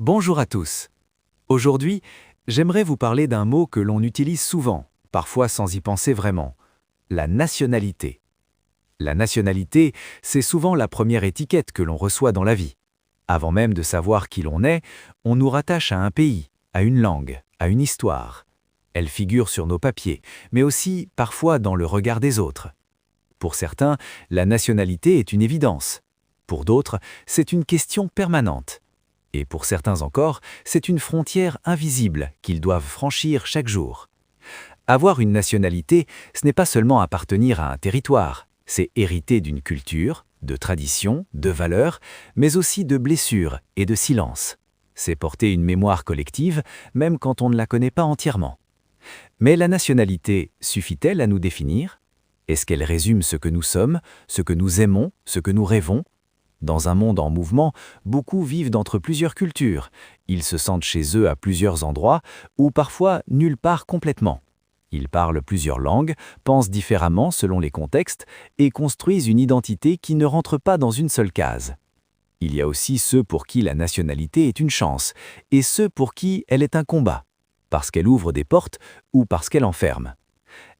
Bonjour à tous. Aujourd'hui, j'aimerais vous parler d'un mot que l'on utilise souvent, parfois sans y penser vraiment, la nationalité. La nationalité, c'est souvent la première étiquette que l'on reçoit dans la vie. Avant même de savoir qui l'on est, on nous rattache à un pays, à une langue, à une histoire. Elle figure sur nos papiers, mais aussi parfois dans le regard des autres. Pour certains, la nationalité est une évidence. Pour d'autres, c'est une question permanente. Et pour certains encore, c'est une frontière invisible qu'ils doivent franchir chaque jour. Avoir une nationalité, ce n'est pas seulement appartenir à un territoire, c'est hériter d'une culture, de traditions, de valeurs, mais aussi de blessures et de silence. C'est porter une mémoire collective, même quand on ne la connaît pas entièrement. Mais la nationalité suffit-elle à nous définir? Est-ce qu'elle résume ce que nous sommes, ce que nous aimons, ce que nous rêvons? Dans un monde en mouvement, beaucoup vivent d'entre plusieurs cultures. Ils se sentent chez eux à plusieurs endroits, ou parfois nulle part complètement. Ils parlent plusieurs langues, pensent différemment selon les contextes, et construisent une identité qui ne rentre pas dans une seule case. Il y a aussi ceux pour qui la nationalité est une chance, et ceux pour qui elle est un combat, parce qu'elle ouvre des portes ou parce qu'elle enferme.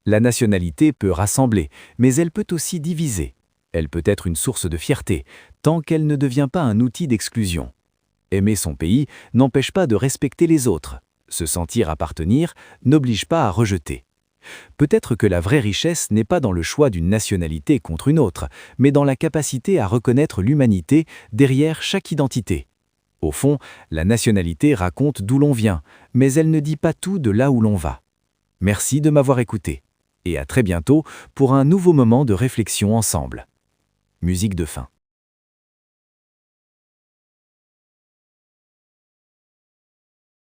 La nationalité peut rassembler, mais elle peut aussi diviser. Elle peut être une source de fierté, tant qu'elle ne devient pas un outil d'exclusion. Aimer son pays n'empêche pas de respecter les autres. Se sentir appartenir n'oblige pas à rejeter. Peut-être que la vraie richesse n'est pas dans le choix d'une nationalité contre une autre, mais dans la capacité à reconnaître l'humanité derrière chaque identité. Au fond, la nationalité raconte d'où l'on vient, mais elle ne dit pas tout de là où l'on va. Merci de m'avoir écouté. Et à très bientôt pour un nouveau moment de réflexion ensemble. Musique de fin.